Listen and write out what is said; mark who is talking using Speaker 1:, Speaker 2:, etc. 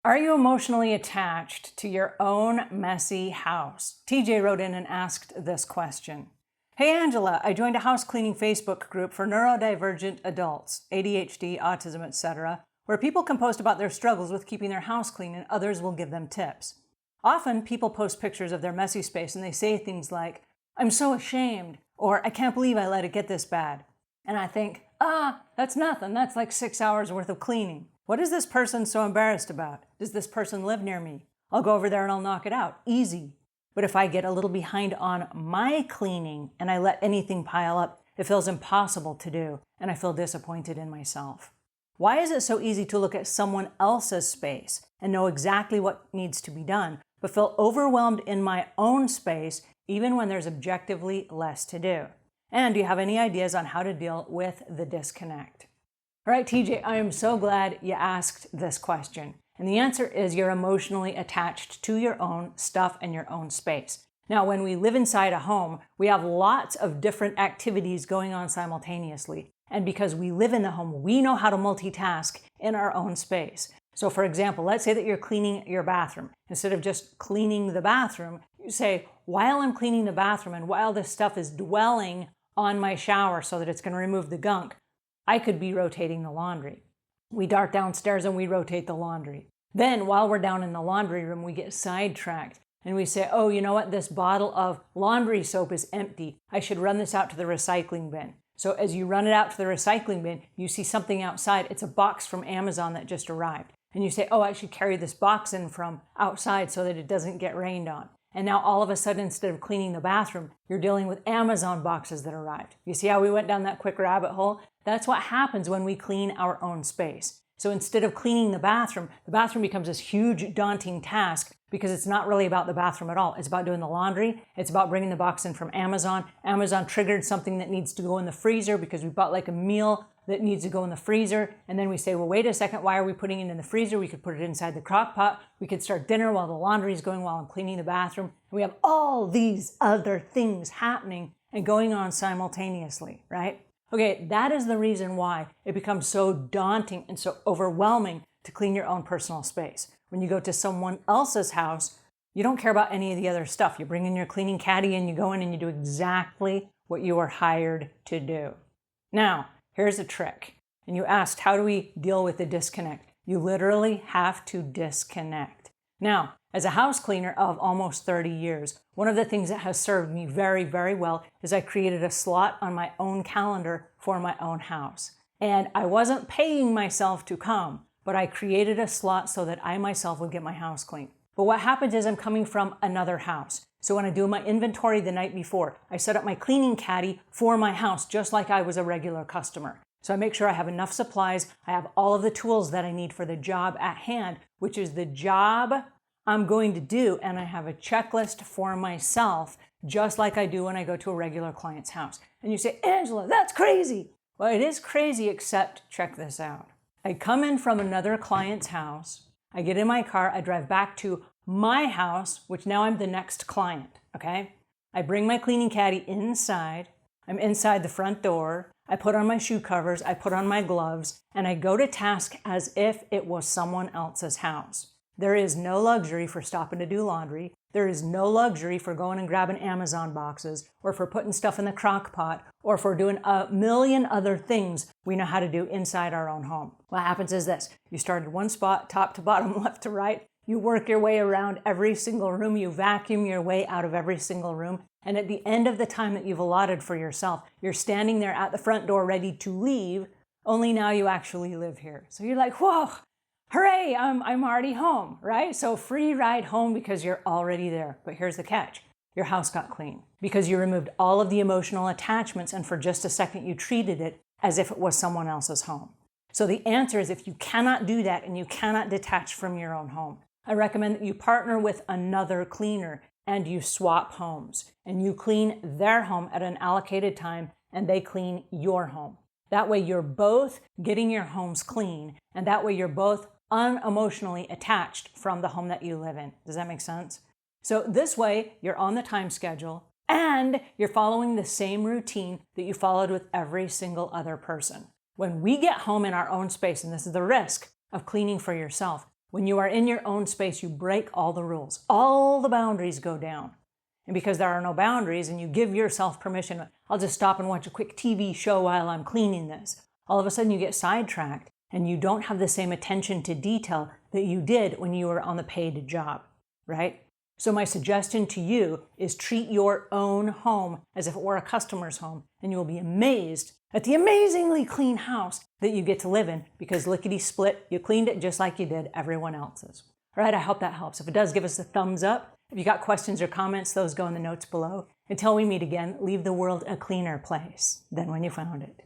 Speaker 1: Are you emotionally attached to your own messy house? TJ wrote in and asked this question. Hey Angela, I joined a house cleaning Facebook group for neurodivergent adults, ADHD, autism, etc., where people can post about their struggles with keeping their house clean and others will give them tips. Often people post pictures of their messy space and they say things like, I'm so ashamed, or I can't believe I let it get this bad. And I think, that's nothing. That's like 6 hours worth of cleaning. What is this person so embarrassed about? Does this person live near me? I'll go over there and I'll knock it out. Easy. But if I get a little behind on my cleaning and I let anything pile up, it feels impossible to do, and I feel disappointed in myself. Why is it so easy to look at someone else's space and know exactly what needs to be done, but feel overwhelmed in my own space even when there's objectively less to do? And do you have any ideas on how to deal with the disconnect? All right, TJ, I am so glad you asked this question. And the answer is you're emotionally attached to your own stuff and your own space. Now, when we live inside a home, we have lots of different activities going on simultaneously. And because we live in the home, we know how to multitask in our own space. So for example, let's say that you're cleaning your bathroom. Instead of just cleaning the bathroom, you say, while I'm cleaning the bathroom and while this stuff is dwelling on my shower so that it's going to remove the gunk, I could be rotating the laundry. We dart downstairs and we rotate the laundry. Then while we're down in the laundry room, we get sidetracked and we say, oh, you know what? This bottle of laundry soap is empty. I should run this out to the recycling bin. So as you run it out to the recycling bin, you see something outside. It's a box from Amazon that just arrived. And you say, oh, I should carry this box in from outside so that it doesn't get rained on. And now all of a sudden, instead of cleaning the bathroom, you're dealing with Amazon boxes that arrived. You see how we went down that quick rabbit hole? That's what happens when we clean our own space. So instead of cleaning the bathroom becomes this huge, daunting task because it's not really about the bathroom at all. It's about doing the laundry. It's about bringing the box in from Amazon. Amazon triggered something that needs to go in the freezer because we bought like a meal that needs to go in the freezer. And then we say, well, wait a second, why are we putting it in the freezer? We could put it inside the crock pot. We could start dinner while the laundry is going while I'm cleaning the bathroom. And we have all these other things happening and going on simultaneously, right? Okay, that is the reason why it becomes so daunting and so overwhelming to clean your own personal space. When you go to someone else's house, you don't care about any of the other stuff. You bring in your cleaning caddy and you go in and you do exactly what you are hired to do. Now, here's a trick. And you asked, how do we deal with the disconnect? You literally have to disconnect. Now, as a house cleaner of almost 30 years, one of the things that has served me very, very well is I created a slot on my own calendar for my own house. And I wasn't paying myself to come, but I created a slot so that I myself would get my house clean. But what happens is I'm coming from another house. So when I do my inventory the night before, I set up my cleaning caddy for my house just like I was a regular customer. So I make sure I have enough supplies, I have all of the tools that I need for the job at hand, which is the job I'm going to do, and I have a checklist for myself, just like I do when I go to a regular client's house. And you say, Angela, that's crazy. Well, it is crazy, except check this out. I come in from another client's house, I get in my car, I drive back to my house, which now I'm the next client, okay? I bring my cleaning caddy inside, I'm inside the front door, I put on my shoe covers, I put on my gloves, and I go to task as if it was someone else's house. There is no luxury for stopping to do laundry. There is no luxury for going and grabbing Amazon boxes or for putting stuff in the crock pot or for doing a million other things we know how to do inside our own home. What happens is this. You start at one spot, top to bottom, left to right. You work your way around every single room. You vacuum your way out of every single room. And at the end of the time that you've allotted for yourself, you're standing there at the front door ready to leave, only now you actually live here. So you're like, whoa, hooray, I'm already home, right? So free ride home because you're already there. But here's the catch. Your house got clean because you removed all of the emotional attachments and for just a second you treated it as if it was someone else's home. So the answer is if you cannot do that and you cannot detach from your own home, I recommend that you partner with another cleaner and you swap homes and you clean their home at an allocated time and they clean your home. That way you're both getting your homes clean and that way you're both unemotionally attached from the home that you live in. Does that make sense? So this way you're on the time schedule and you're following the same routine that you followed with every single other person. When we get home in our own space, and this is the risk of cleaning for yourself, When you are in your own space, you break all the rules. All the boundaries go down. And because there are no boundaries and you give yourself permission, I'll just stop and watch a quick TV show while I'm cleaning this. All of a sudden you get sidetracked and you don't have the same attention to detail that you did when you were on the paid job, right? So my suggestion to you is treat your own home as if it were a customer's home, and you will be amazed at the amazingly clean house that you get to live in because lickety-split, you cleaned it just like you did everyone else's. All right, I hope that helps. If it does, give us a thumbs up. If you got questions or comments, those go in the notes below. Until we meet again, leave the world a cleaner place than when you found it.